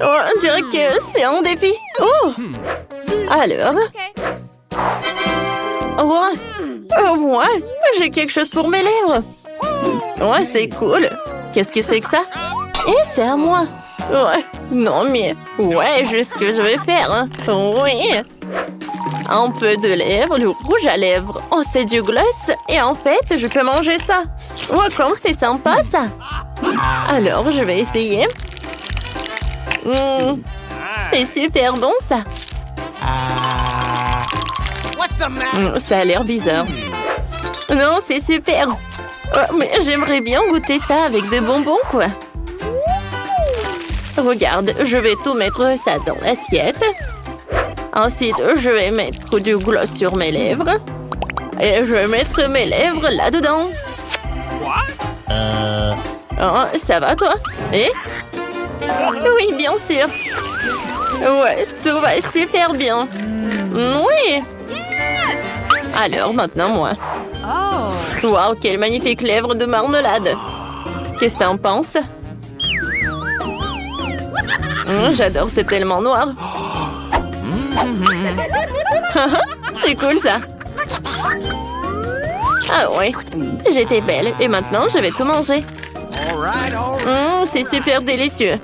Oh, on dirait que c'est un défi. Oh! Alors? Ouais. Ouais, j'ai quelque chose pour mes lèvres. Ouais, c'est cool. Qu'est-ce que c'est que ça? Et c'est à moi. Ouais. Non, mais... Ouais, juste ce que je vais faire. Hein. Oui. Un peu de lèvres, le rouge à lèvres. Oh, c'est du gloss. Et en fait, je peux manger ça. Oh, comme c'est sympa, ça. Alors, je vais essayer. C'est super bon, ça. Ça a l'air bizarre. Non, c'est super. Oh, mais j'aimerais bien goûter ça avec des bonbons, quoi. Regarde, je vais tout mettre ça dans l'assiette. Ensuite, je vais mettre du gloss sur mes lèvres. Et je vais mettre mes lèvres là-dedans. Oh, ça va, toi? Et? Oui, bien sûr. Ouais, tout va super bien. Oui. Alors, maintenant, moi. Wow, quelle magnifique lèvre de marmelade. Qu'est-ce que t'en penses? J'adore, c'est tellement noir. C'est cool, ça. Ah ouais, j'étais belle. Et maintenant, je vais tout manger. C'est super délicieux.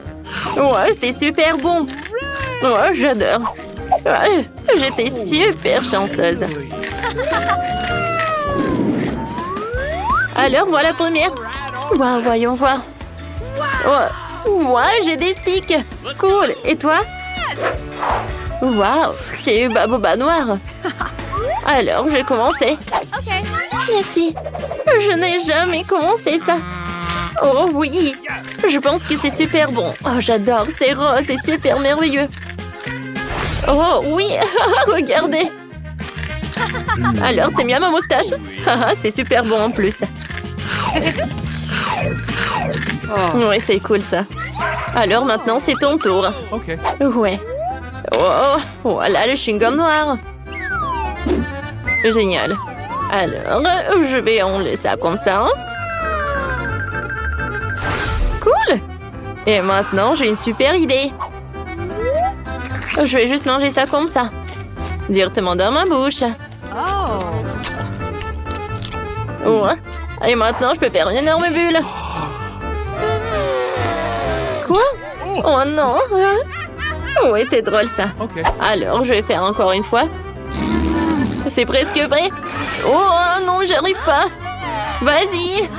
Ouais, c'est super bon. Ouais, j'adore. Ouais, j'étais super chanceuse. Alors, moi la première. Wow, voyons voir. Oh, ouais, j'ai des sticks. Cool. Et toi? Wow, c'est Hubba Bubba noir. Alors, je vais commencer. Merci. Je n'ai jamais commencé ça. Oh oui, je pense que c'est super bon. Oh, j'adore, c'est rose, c'est super merveilleux. Oh oui, regardez. Alors, t'aimes bien ma moustache? C'est super bon en plus. Oui, c'est cool ça. Alors maintenant, c'est ton tour. Ouais. Oh, voilà le chewing-gum noir. Génial. Alors, je vais enlever ça comme ça. Hein? Cool. Et maintenant, j'ai une super idée. Je vais juste manger ça comme ça. Directement dans ma bouche. Ouais. Et maintenant, je peux faire une énorme bulle. Quoi? Oh non. Oui, c'est drôle ça. Alors, je vais faire encore une fois. C'est presque vrai. Oh non, j'arrive pas. Vas-y.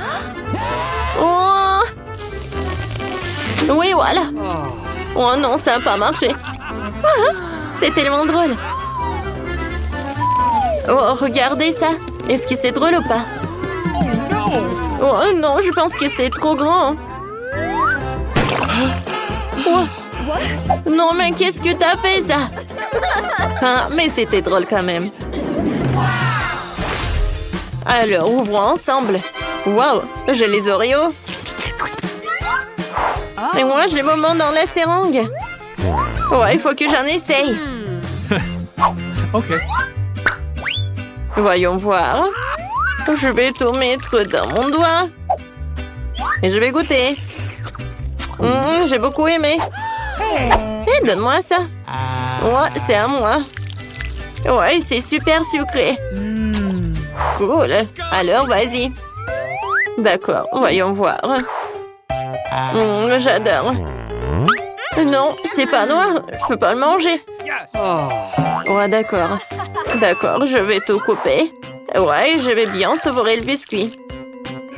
Oh. Oui, voilà. Oh non, ça n'a pas marché. Ah, c'est tellement drôle. Oh, regardez ça. Est-ce que c'est drôle ou pas? Oh non, je pense que c'est trop grand. Oh. Non, mais qu'est-ce que t'as fait, ça? Ah, mais c'était drôle quand même. Alors, ouvrons ensemble. Wow, j'ai les Oreos. Et moi, j'ai le moment dans la seringue. Ouais, il faut que j'en essaye. Voyons voir. Je vais tout mettre dans mon doigt. Et je vais goûter. J'ai beaucoup aimé. Et donne-moi ça. Ouais, c'est à moi. Ouais, c'est super sucré. Cool. Alors, vas-y. D'accord, voyons voir. J'adore. Non, c'est pas noir. Je peux pas le manger. Ouais, d'accord. D'accord, je vais tout couper. Ouais, je vais bien savourer le biscuit.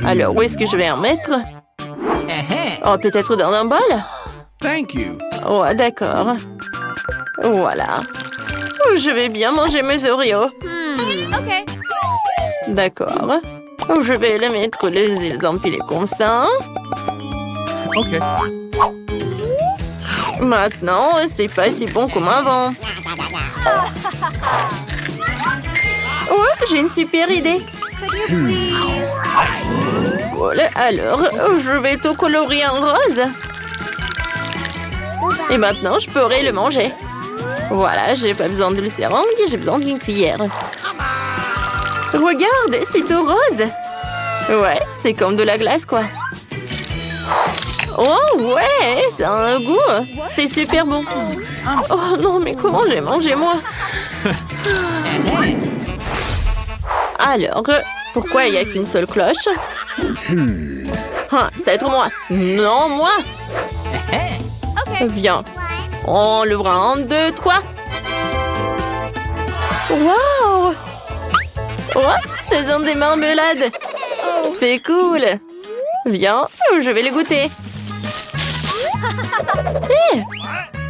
Alors, où est-ce que je vais en mettre? Oh, peut-être dans un bol? Ouais, d'accord. Voilà. Je vais bien manger mes Oreos. D'accord. Je vais les mettre les empilés comme ça. Maintenant, c'est pas si bon comme avant. Ouais, j'ai une super idée. Voilà, alors, je vais tout colorier en rose. Et maintenant, je pourrai le manger. Voilà, j'ai pas besoin de seringue, j'ai besoin d'une cuillère. Regarde, c'est tout rose. Ouais, c'est comme de la glace, quoi. Oh ouais, ça a un goût. C'est super bon. Oh non, mais comment j'ai mangé moi? Alors, pourquoi il n'y a qu'une seule cloche? Ah, c'est être moi. Non, moi. Viens. On l'ouvre en 2, 3. Waouh! Oh, ce sont des marmelades. C'est cool. Viens, je vais les goûter. Hey!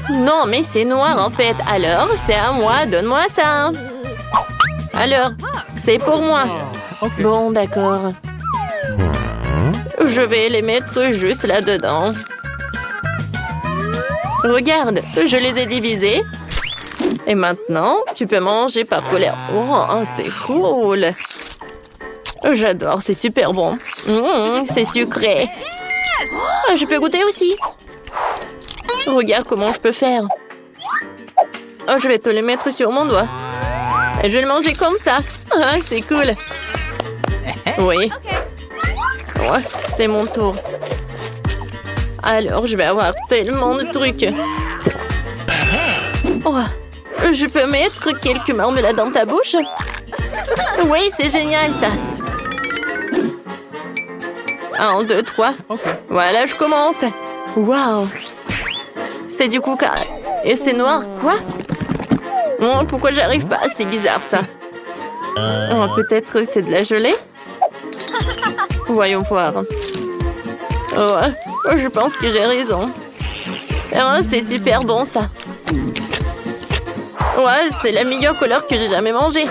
Non, mais c'est noir en fait. Alors, c'est à moi. Donne-moi ça. Alors, c'est pour moi. Bon, d'accord. Je vais les mettre juste là-dedans. Regarde, je les ai divisés. Et maintenant, tu peux manger par colère. Oh, c'est cool. J'adore, c'est super bon. C'est sucré. Oh, je peux goûter aussi. Regarde comment je peux faire. Oh, je vais te le mettre sur mon doigt. Et je vais le manger comme ça. Ah, c'est cool. Oui. Oh, c'est mon tour. Alors, je vais avoir tellement de trucs. Oh, je peux mettre quelques marmelades dans ta bouche? Oui, c'est génial ça. 1, 2, 3. Voilà, je commence. Waouh. C'est du coca. Et c'est noir, quoi? Oh, pourquoi j'arrive pas? C'est bizarre ça. Oh, peut-être c'est de la gelée? Voyons voir. Oh, je pense que j'ai raison. Oh, c'est super bon ça. Ouais, c'est la meilleure couleur que j'ai jamais mangée.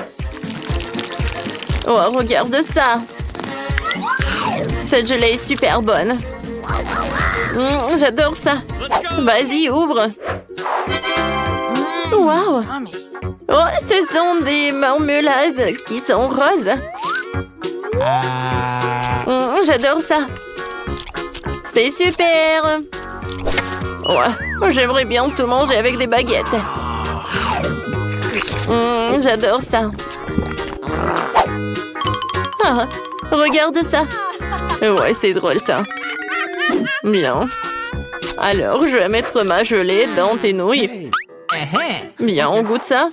Oh, regarde ça. Cette gelée est super bonne. J'adore ça. Vas-y, ouvre. Waouh. Oh, ce sont des marmelades qui sont roses. J'adore ça. C'est super. Ouais, j'aimerais bien tout manger avec des baguettes. J'adore ça. Ah, regarde ça. Ouais, c'est drôle ça. Bien. Alors, je vais mettre ma gelée dans tes nouilles. Bien, on goûte ça?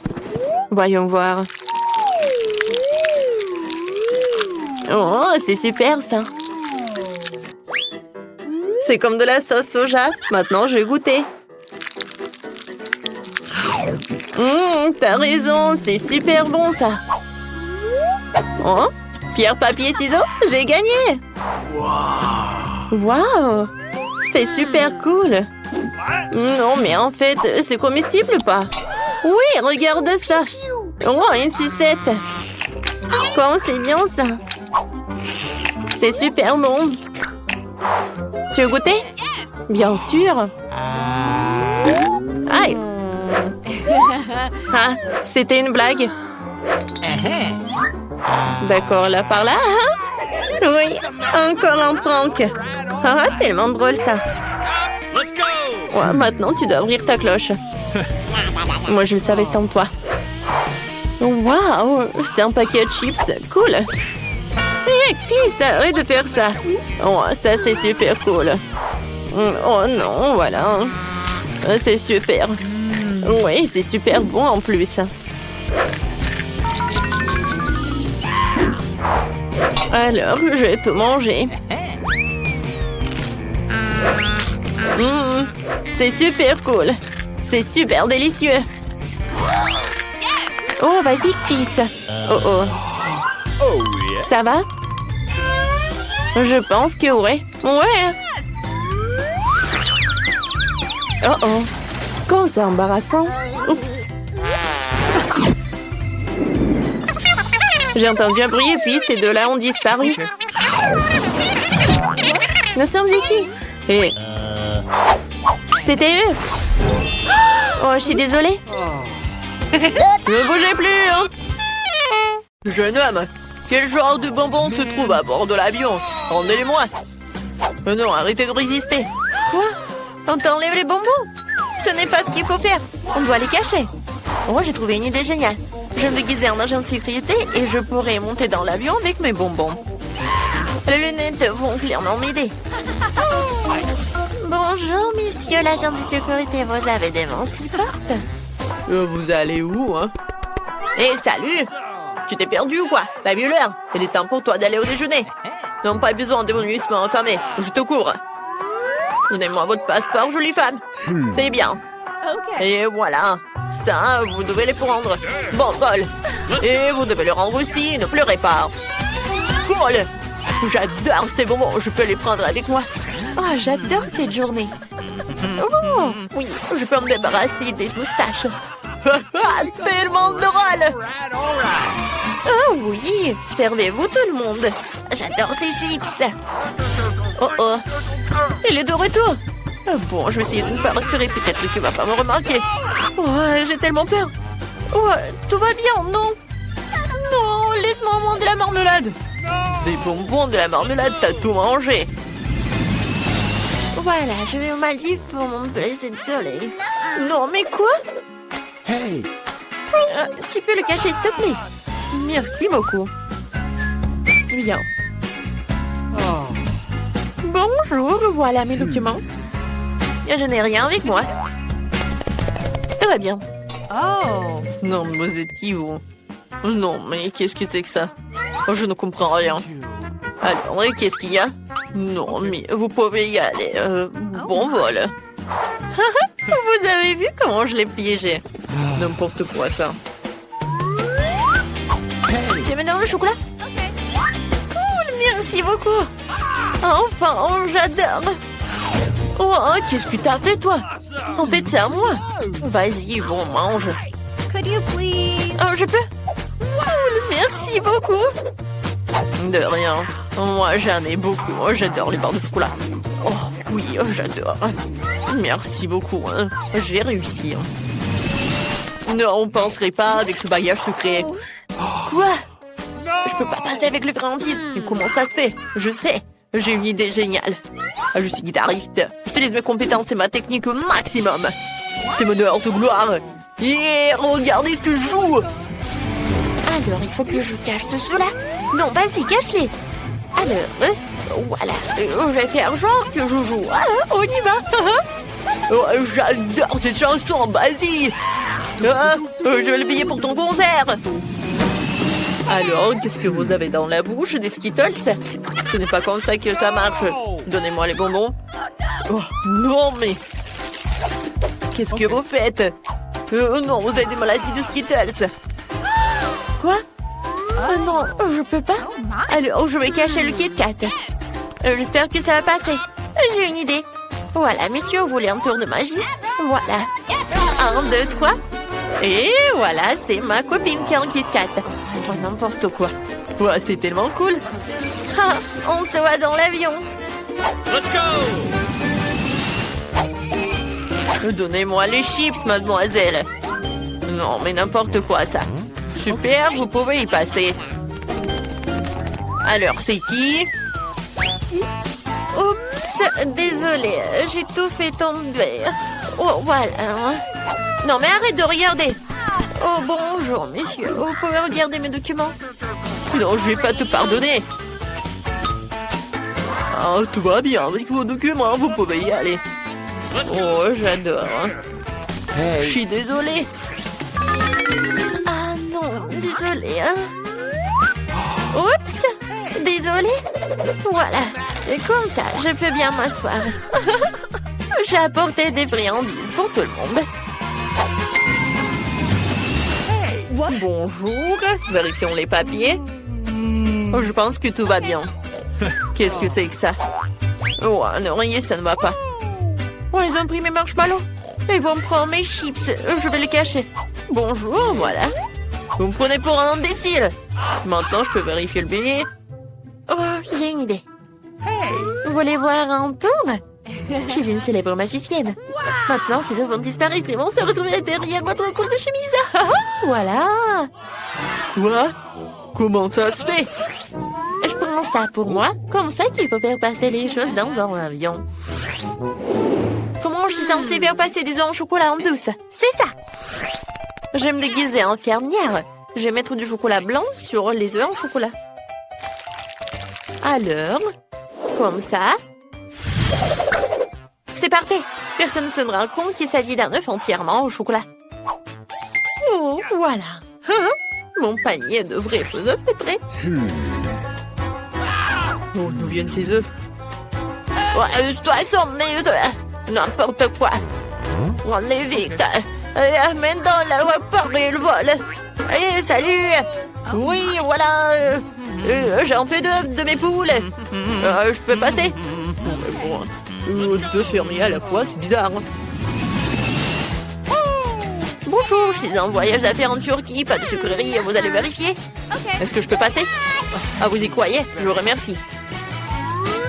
Voyons voir. Oh, c'est super ça. C'est comme de la sauce soja. Maintenant, je vais goûter. T'as raison, c'est super bon ça. Oh, pierre, papier, ciseaux, j'ai gagné. Waouh, c'est super cool. Non, mais en fait, c'est comestible ou pas? Oui, regarde ça. Oh, une sucette. Comment c'est bien ça. C'est super bon. Tu veux goûter? Bien sûr. Aïe. Ah, c'était une blague. D'accord, là par là. Oui, encore un prank. Ah, tellement drôle ça. Ouais, maintenant tu dois ouvrir ta cloche. Moi je le savais sans toi. Waouh, c'est un paquet de chips. Cool. Hé, Chris, arrête de faire ça. Oh, ça c'est super cool. Oh non, voilà. C'est super. Oui, c'est super bon en plus. Alors, je vais tout manger. C'est super cool. C'est super délicieux. Oh, vas-y, Chris. Oh, oh. Ça va? Je pense que ouais. Ouais. Oh, oh. Quand c'est embarrassant. Oups. J'ai entendu un bruit et puis ces deux-là ont disparu. Nous sommes ici. Et... c'était eux. Oh, je suis désolée. Ne bougez plus, hein. Jeune homme, quel genre de bonbons se trouve à bord de l'avion? Rendez-les-moi. Non, arrêtez de résister. Quoi? On t'enlève les bonbons? Ce n'est pas ce qu'il faut faire. On doit les cacher. Moi, j'ai trouvé une idée géniale. Je vais me déguiser en agent de sécurité et je pourrai monter dans l'avion avec mes bonbons. Les lunettes vont clairement m'aider. Bonjour, monsieur l'agent de sécurité. Vous avez des mains si fortes. Vous allez où, hein? Hé, salut! Tu t'es perdu ou quoi? T'as vu l'heure? Il est temps pour toi d'aller au déjeuner. Non, pas besoin de mon établissement affamé. Je te couvre. Donnez-moi votre passeport, jolie femme. C'est bien. Et voilà. Ça, vous devez les prendre. Bon vol. Et vous devez le rendre aussi. Ne pleurez pas. Cool. J'adore ces bonbons. Je peux les prendre avec moi. Oh, j'adore cette journée. Oh, oui, je peux me débarrasser des moustaches. Tellement drôle. Oh oui, servez-vous tout le monde. J'adore ces chips. Oh oh, il est de retour. Bon, je vais essayer de ne pas respirer. Peut-être que tu vas pas me remarquer. Oh, j'ai tellement peur. Oh, tout va bien, non? Non, laisse-moi manger de la marmelade. Des bonbons, de la marmelade, t'as tout mangé. Voilà, je vais au Maldives pour mon plaisir de soleil. Non, mais quoi? Hey! Tu peux le cacher, s'il te plaît? Merci beaucoup. Bien. Bonjour, voilà mes documents. Je n'ai rien avec moi. Tout va bien. Oh! Non, mais vous êtes qui, vous? Non, mais qu'est-ce que c'est que ça? Oh, je ne comprends rien. Alors, qu'est-ce qu'il y a? Non, mais vous pouvez y aller. Bon vol. Vous avez vu comment je l'ai piégé? N'importe quoi, ça. Tu me donnes le chocolat? Cool, merci beaucoup. Enfin, oh, j'adore. Oh, qu'est-ce que t'as fait, toi? En fait, c'est à moi. Vas-y, bon, mange. Could you please? Oh, je peux? Cool, merci beaucoup. De rien. Moi, j'en ai beaucoup. Oh, j'adore les barres de chocolat. Oh, oui, oh, j'adore. Merci beaucoup. Hein. J'ai réussi. Non, on penserait pas avec ce bagage secret. Quoi? Je peux pas passer avec le friandise. Mais comment ça se fait? Je sais. J'ai une idée géniale. Je suis guitariste. J'utilise mes compétences et ma technique au maximum. C'est mon heure de gloire. Et regardez ce que je joue. Alors, il faut que je cache tout cela. Non, vas-y, cache-les. Alors, voilà. Je vais faire genre que je joue. Ah, on y va. Oh, j'adore cette chanson. Vas-y. Je vais le payer pour ton concert. Alors, qu'est-ce que vous avez dans la bouche? Des Skittles? Ce n'est pas comme ça que ça marche. Donnez-moi les bonbons. Oh, non, mais... Qu'est-ce que vous faites? Non, vous avez des maladies de Skittles. Quoi? Non, je peux pas. Alors, je vais cacher le Kit Kat. J'espère que ça va passer. J'ai une idée. Voilà, messieurs, vous voulez un tour de magie? Voilà. 1, 2, 3. Et voilà, c'est ma copine qui a un Kit Kat. Oh, n'importe quoi. Ouais, c'est tellement cool. Ah, on se voit dans l'avion. Let's go! Donnez-moi les chips, mademoiselle. Non, mais n'importe quoi, ça. Super, vous pouvez y passer. Alors, c'est qui? Oups, désolée, j'ai tout fait tomber. Oh, voilà. Non, mais arrête de regarder. Oh, bonjour, messieurs. Vous pouvez regarder mes documents? Non, je vais pas te pardonner. Ah, tout va bien avec vos documents, vous pouvez y aller. Oh, j'adore. Je suis désolée. Ah non, désolée. Hein? Oups, désolée. Voilà, et comme ça, je peux bien m'asseoir. J'ai apporté des friandises pour tout le monde. Bonjour, vérifions les papiers. Je pense que tout va bien. Qu'est-ce que c'est que ça? Oh, non, rien, ça ne va pas. Oh, ils ont pris mes marshmallows. Ils vont me prendre mes chips. Je vais les cacher. Bonjour, voilà. Vous me prenez pour un imbécile. Maintenant, je peux vérifier le billet. Oh, j'ai une idée. Vous voulez voir un tour? Je suis une célèbre magicienne. Maintenant, ces œufs vont disparaître et vont se retrouver derrière votre col de chemise. Voilà. Quoi? Comment ça se fait? Je prends ça pour moi, comme ça qu'il faut faire passer les choses dans un avion. Comment je suis censée faire passer des œufs en chocolat en douce? C'est ça. Je vais me déguiser en fermière. Je vais mettre du chocolat blanc sur les œufs en chocolat. Alors, comme ça. parfait. Personne ne se rendra compte qu'il s'agit d'un œuf entièrement au chocolat. Oh, voilà. Mon panier de vrais faux œufs est prêt. Oh, d'où viennent ces œufs? Ouais, toi, n'importe quoi. On les vite. Amène dans l'aéroport et le vol. Allez, salut. Oui, voilà. J'ai un peu d'œufs de mes poules. Je peux passer? Deux fermiers à la fois, c'est bizarre. Bonjour, je suis en voyage d'affaires en Turquie. Pas de sucrerie, vous allez vérifier? Est-ce que je peux passer? Ah, vous y croyez? Je vous remercie.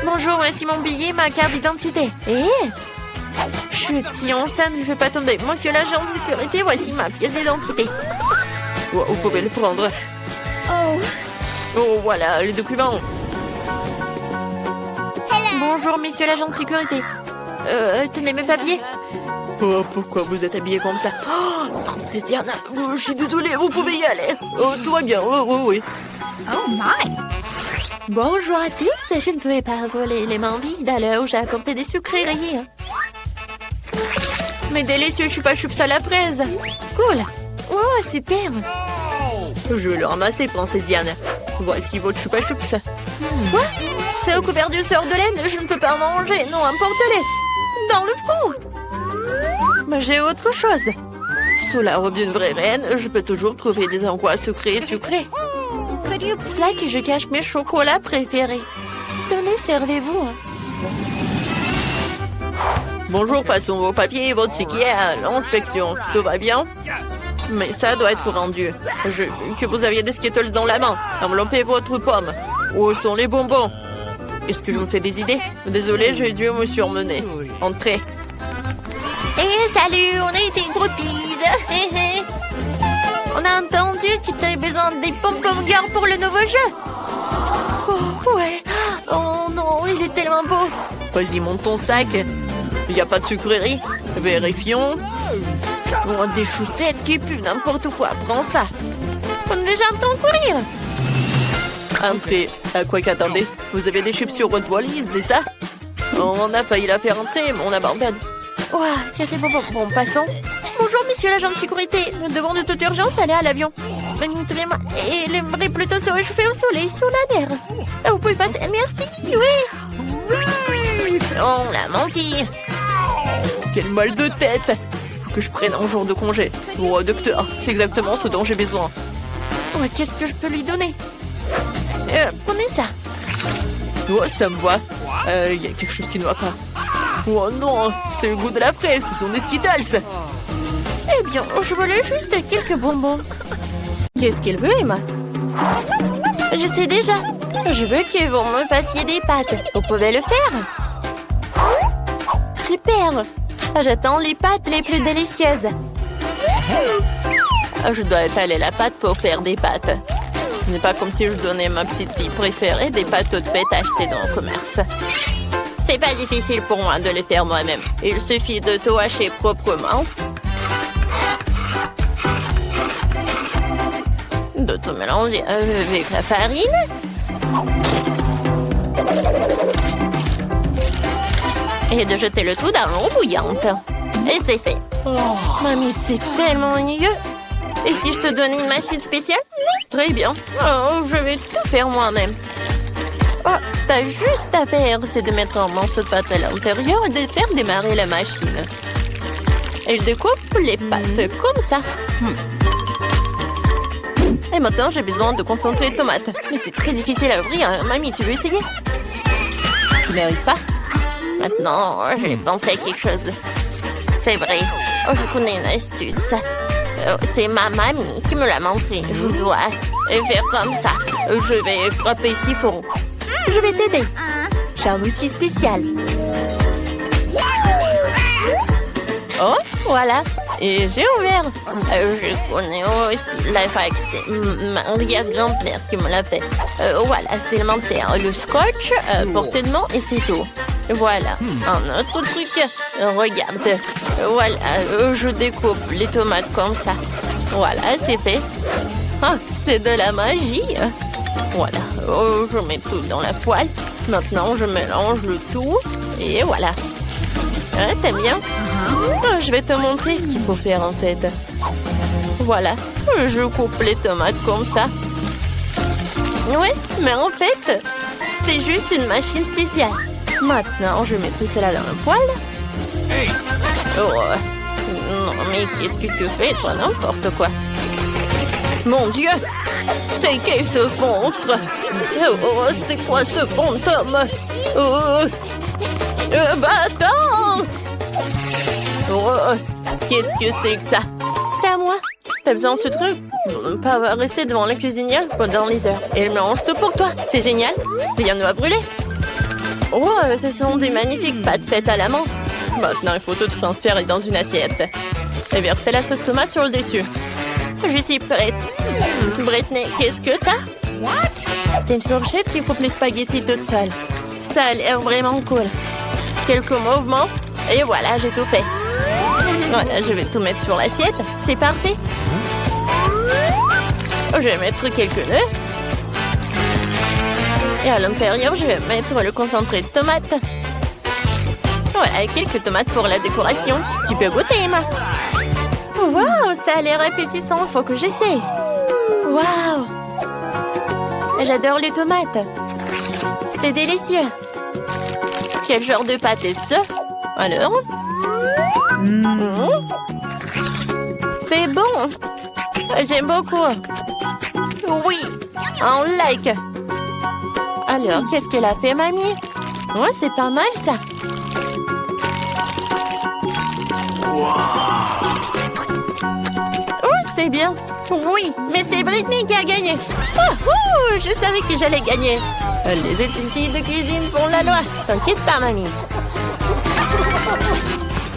Bonjour, voici mon billet, ma carte d'identité. Je suis enceinte, je ne vais pas tomber. Monsieur l'agent de sécurité, voici ma pièce d'identité. Oh, vous pouvez le prendre. Oh, voilà, les documents. Bonjour, monsieur l'agent de sécurité. Tenez mes papiers. Oh, pourquoi vous êtes habillée comme ça? Oh, princesse Diana, je suis désolée, vous pouvez y aller. Oh, tout va bien, oui. Oh my! Bonjour à tous, je ne pouvais pas voler les mains vides à l'heure où j'ai apporté des sucreries. Mais délicieux chupa chups à la fraise. Cool. Oh, super. Je vais le ramasser, princesse Diana. Voici votre chupa chups. Quoi? C'est recouvert de sœur de laine, je ne peux pas en manger. Non, importe-les. Dans le front. Mais j'ai autre chose. Sous la robe d'une vraie reine, je peux toujours trouver des endroits sucrés. C'est là que je cache mes chocolats préférés. Tenez, servez-vous. Bonjour, passons vos papiers et votre ticket à l'inspection. Tout va bien? Mais ça doit être rendu. Que vous aviez des Skittles dans la main. Enveloppez votre pomme. Où sont les bonbons? Est-ce que je me fais des idées? Désolée, j'ai dû me surmener. Entrez. Salut, on a été groupies. On a entendu que tu avais besoin des pom-pom girls pour le nouveau jeu. Oh, ouais. Oh non, il est tellement beau. Vas-y, monte ton sac. Il n'y a pas de sucrerie. Vérifions. Oh, des chaussettes qui puent n'importe quoi. Prends ça. On est déjà en train de courir. Entrez. À quoi qu'attendez? Vous avez des chips sur votre valise, c'est ça? On a failli la faire entrer, mais on abandonne. Ouah, bon, passons. Bonjour, monsieur l'agent de sécurité. Nous devons de toute urgence aller à l'avion. Tenez-moi. Et l'aimerait plutôt se réchauffer au soleil, sous la mer. Vous pouvez passer. Merci, oui. On l'a menti. Quel mal de tête. Faut que je prenne un jour de congé. Oh, docteur, c'est exactement ce dont j'ai besoin. Ouais, qu'est-ce que je peux lui donner? Prenez ça. Oh, ça me va. Il y a quelque chose qui ne va pas. Oh non, c'est le goût de la fraise, ce sont des Skittles. Eh bien, je voulais juste quelques bonbons. Qu'est-ce qu'elle veut, Emma? Je sais déjà. Je veux que vous me fassiez des pâtes. Vous pouvez le faire? Super. J'attends les pâtes les plus délicieuses. Je dois étaler la pâte pour faire des pâtes. Ce n'est pas comme si je donnais ma petite fille préférée des pâtes toutes faites achetées dans le commerce. C'est pas difficile pour moi de les faire moi-même. Il suffit de tout hacher proprement. De tout mélanger avec la farine. Et de jeter le tout dans l'eau bouillante. Et c'est fait. Oh. Mamie, c'est tellement ennuyeux. Et si je te donnais une machine spéciale? Très bien. Oh, je vais tout faire moi-même. Oh, t'as juste à faire, c'est de mettre un morceau de pâte à l'intérieur et de faire démarrer la machine. Et je découpe les pâtes comme ça. Et maintenant, j'ai besoin de concentré de tomates. Mais c'est très difficile à ouvrir. Mamie, tu veux essayer? Tu n'arrives pas? Maintenant, j'ai pensé à quelque chose. C'est vrai. Oh, je connais une astuce. C'est ma mamie qui me l'a montré. Je dois faire comme ça. Je vais frapper si fort. Je vais t'aider. J'ai un outil spécial. Oh, voilà. Et j'ai ouvert. Je connais aussi la fac. C'est Maria grand-mère qui me l'a fait. Voilà, c'est élémentaire. Le scotch, portée de main et c'est tout. Voilà. Un autre truc. Regarde. Voilà, je découpe les tomates comme ça. Voilà, c'est fait. Ah, c'est de la magie. Voilà, je mets tout dans la poêle. Maintenant, je mélange le tout. Et voilà. Ah, t'aimes bien? Ah, je vais te montrer ce qu'il faut faire en fait. Voilà, je coupe les tomates comme ça. Ouais, mais en fait, c'est juste une machine spéciale. Maintenant, je mets tout cela dans un poêle. Hey! Oh, non, mais qu'est-ce que tu fais, toi? N'importe quoi. Mon Dieu! C'est qui ce monstre? Oh, c'est quoi ce fantôme? Bâtard! Oh, qu'est-ce que c'est que ça? C'est à moi. T'as besoin de ce truc? Pas rester devant la cuisinière pendant les heures. Elle mélange tout pour toi. C'est génial. Rien ne va brûler. Oh, ce sont des magnifiques pâtes faites à la main. Maintenant, il faut tout transférer dans une assiette. Et verser la sauce tomate sur le dessus. Je suis prête. Brittany, qu'est-ce que t'as? What? C'est une fourchette qui coupe les spaghettis toute seule. Ça a l'air vraiment cool. Quelques mouvements. Et voilà, j'ai tout fait. Voilà, je vais tout mettre sur l'assiette. C'est parfait. Je vais mettre quelques nœuds. Et à l'intérieur, je vais mettre le concentré de tomates. Voilà, quelques tomates pour la décoration. Tu peux goûter, Emma. Waouh, ça a l'air appétissant. Faut que j'essaie. Waouh. J'adore les tomates. C'est délicieux. Quel genre de pâte est-ce? Alors? C'est bon. J'aime beaucoup. Oui, un like. Alors, qu'est-ce qu'elle a fait, mamie? Ouais, c'est pas mal, ça. Oh, c'est bien. Oui, mais c'est Brittany qui a gagné. Je savais que j'allais gagner. Les études de cuisine font la loi. T'inquiète pas, mamie.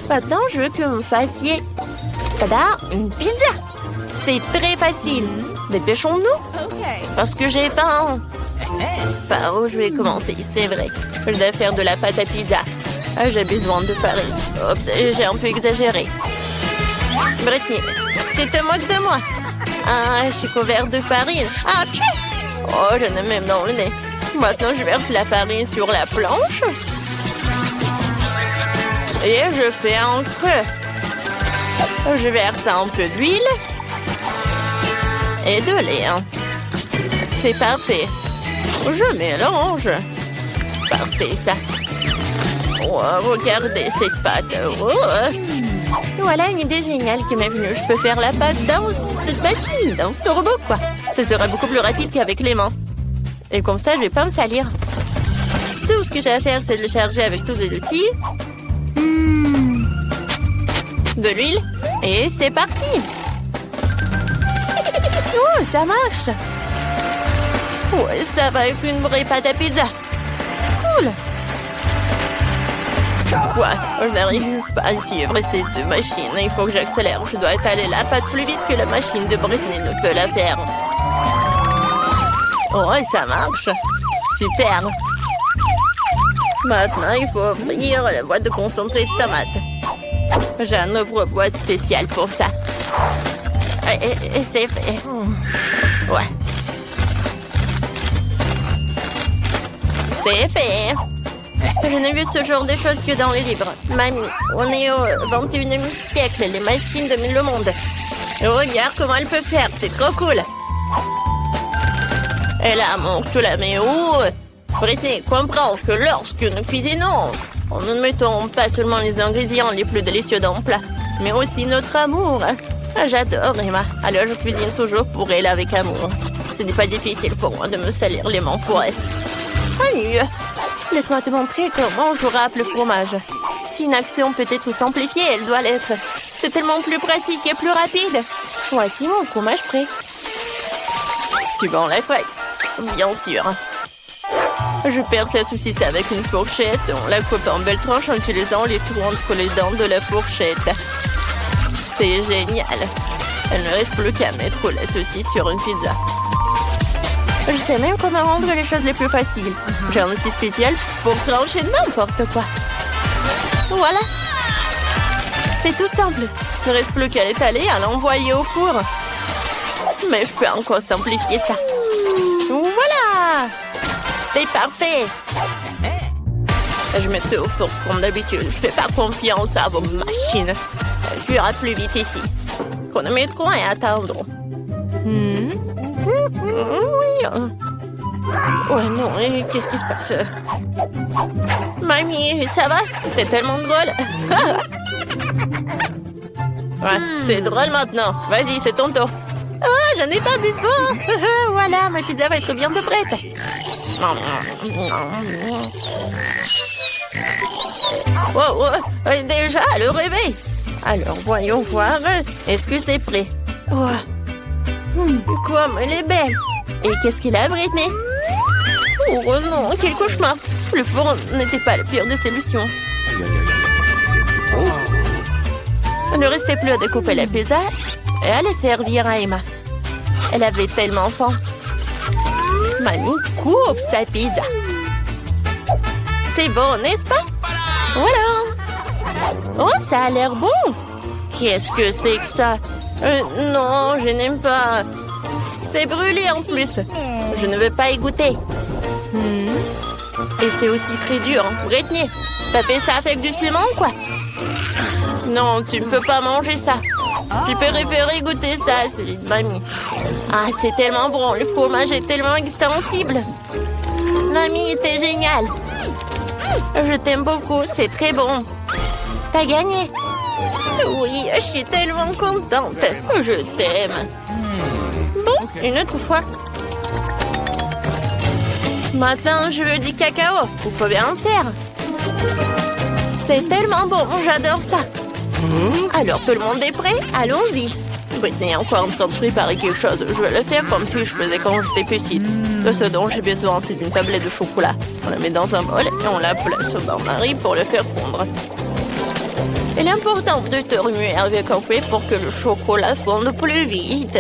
Maintenant, je veux que vous me fassiez... Tada, une pizza. C'est très facile. Dépêchons-nous. Parce que j'ai faim. Par où je vais commencer? C'est vrai. Je dois faire de la pâte à pizza. J'ai besoin de farine. Oups, j'ai un peu exagéré. Brittany, tu te moques de moi. Ah, je suis couverte de farine. Ah, pied. Oh, j'en ai même dans le nez. Maintenant, je verse la farine sur la planche. Et je fais un creux. Je verse un peu d'huile. Et de lait. C'est parfait. Je mélange. Parfait, ça. Oh, regardez cette pâte. Oh. Voilà une idée géniale qui m'est venue. Je peux faire la pâte dans cette machine, dans ce robot, quoi. Ça sera beaucoup plus rapide qu'avec les mains. Et comme ça, je vais pas me salir. Tout ce que j'ai à faire, c'est de le charger avec tous les outils. De l'huile. Et c'est parti. Oh, ça marche. Ouais, ça va être une vraie pâte à pizza. Cool. Quoi? Je n'arrive pas à suivre ces deux machines. Il faut que j'accélère. Je dois étaler la pâte plus vite que la machine de Brittany ne peut la faire. Oh, ça marche. Super. Maintenant, il faut ouvrir la boîte de concentré de tomates. J'ai un ouvre-boîte spécial pour ça. Et c'est fait. Ouais. C'est fait. Je n'ai vu ce genre de choses que dans les livres. Mamie, on est au 21e siècle. Les machines dominent le monde. Regarde comment elle peut faire. C'est trop cool. Et là, mon tu la mets où? Brittany, comprends que lorsque nous cuisinons, nous ne mettons pas seulement les ingrédients les plus délicieux dans le plat, mais aussi notre amour. J'adore Emma. Alors je cuisine toujours pour elle avec amour. Ce n'est pas difficile pour moi de me salir les mains pour elle. Salut. Laisse-moi te montrer comment je râpe le fromage. Si une action peut être simplifiée, elle doit l'être. C'est tellement plus pratique et plus rapide. Voici mon fromage prêt. Tu vas en la feuille? Bien sûr. Je perce la saucisse avec une fourchette. On la coupe en belles tranches en utilisant les trous entre les dents de la fourchette. C'est génial. Elle ne reste plus qu'à mettre la saucisse sur une pizza. Je sais même comment rendre les choses les plus faciles. J'ai un outil spécial pour trancher n'importe quoi. Voilà. C'est tout simple. Il ne reste plus qu'à l'étaler et à l'envoyer au four. Mais je peux encore simplifier ça. Voilà. C'est parfait. Je me fais au four comme d'habitude. Je fais pas confiance à vos machines. Je irai plus vite ici. Chronométrons et attendons. Oui. Oh non, qu'est-ce qui se passe? Mamie, ça va? C'est tellement drôle. Ouais, c'est drôle maintenant. Vas-y, c'est ton tour. Oh, j'en ai pas besoin. Voilà, ma pizza va être bientôt prête. Oh, déjà, le réveil. Alors, voyons voir. Est-ce que c'est prêt? Oh. Comme elle est belle. Et qu'est-ce qu'il a, Britney? Oh non, quel cauchemar. Le four n'était pas la pire des solutions. Il ne restait plus à découper la pizza et à la servir à Emma. Elle avait tellement faim. Mamie coupe sa pizza. C'est bon, n'est-ce pas? Voilà. Oh, ça a l'air bon. Qu'est-ce que c'est que ça? Non, je n'aime pas. C'est brûlé en plus. Je ne veux pas y goûter. Et c'est aussi très dur. Britney, t'as fait ça avec du ciment, quoi? Non, tu ne peux pas manger ça. Tu peux préférer goûter ça, celui de mamie. Ah, c'est tellement bon. Le fromage est tellement extensible. Mamie, t'es géniale. Je t'aime beaucoup, c'est très bon. T'as gagné. Oui, je suis tellement contente. Je t'aime. Bon, une autre fois. Maintenant, je veux du cacao. Vous pouvez en faire. C'est tellement bon, j'adore ça. Alors, tout le monde est prêt? Allons-y. Britney est encore en train de préparer quelque chose. Je vais le faire comme si je faisais quand j'étais petite. Ce dont j'ai besoin, c'est d'une tablette de chocolat. On la met dans un bol et on la place au bain-marie pour le faire fondre. Il est important de te remuer avec un fouet pour que le chocolat fonde plus vite.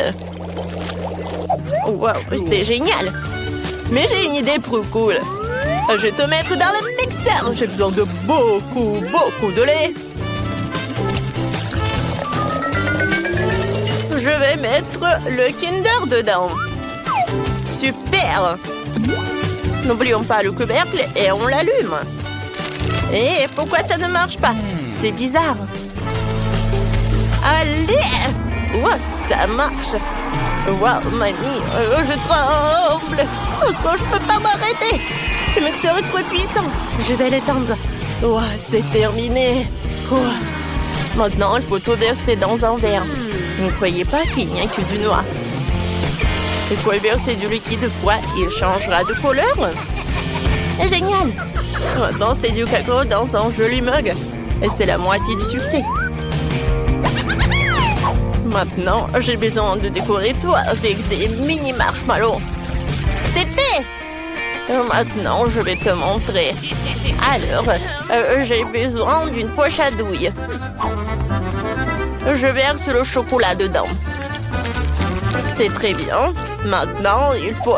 Wow, c'est génial. Mais j'ai une idée plus cool. Je vais te mettre dans le mixeur. J'ai besoin de beaucoup de lait. Je vais mettre le Kinder dedans. Super. N'oublions pas le couvercle et on l'allume. Et pourquoi ça ne marche pas? C'est bizarre. Allez! Ouais, ça marche. Wow, mamie, je tremble. Parce que je peux pas m'arrêter. Le mixeur est trop puissant. Je vais l'éteindre. Ouais, c'est terminé. Ouais. Maintenant, il faut tout verser dans un verre. Ne croyez pas qu'il n'y a que du noir. Il faut verser du liquide froid. Il changera de couleur. Génial. Maintenant, c'est du cacao dans un joli mug. Et c'est la moitié du succès. Maintenant, j'ai besoin de décorer tout avec des mini marshmallows. C'est fait! Maintenant, je vais te montrer. Alors, j'ai besoin d'une poche à douille. Je verse le chocolat dedans. C'est très bien. Maintenant, il faut...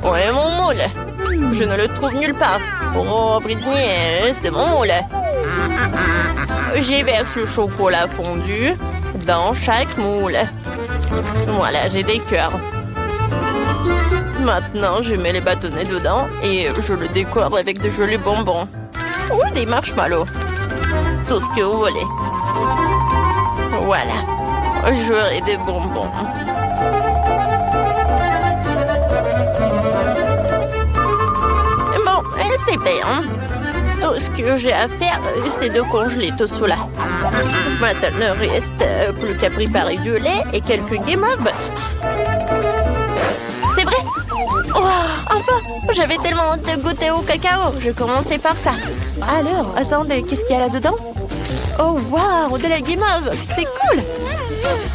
Où est mon moule? Je ne le trouve nulle part. Oh, Britney, c'est mon moule. J'y verse le chocolat fondu dans chaque moule. Voilà, j'ai des cœurs. Maintenant, je mets les bâtonnets dedans et je le décore avec de jolis bonbons. Ou des marshmallows. Tout ce que vous voulez. Voilà. J'aurai des bonbons. Bon, c'est bien. Tout ce que j'ai à faire, c'est de congeler tout cela. Maintenant, il ne reste plus qu'à préparer du lait et quelques guimauves. C'est vrai? Oh, enfin! J'avais tellement hâte de goûter au cacao. Je commençais par ça. Alors, attendez, qu'est-ce qu'il y a là-dedans? Oh, waouh! De la guimauve! C'est cool!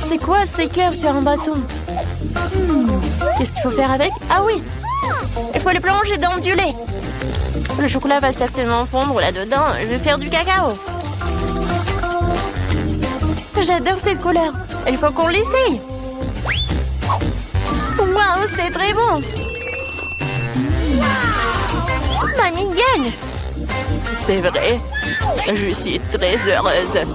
C'est quoi ces cœurs sur un bâton? Qu'est-ce qu'il faut faire avec? Ah oui! Il faut les plonger dans du lait. Le chocolat va certainement fondre là-dedans. Je vais faire du cacao. J'adore cette couleur. Il faut qu'on l'essaye. Waouh, c'est très bon. Mamie gagne. C'est vrai. Je suis très heureuse.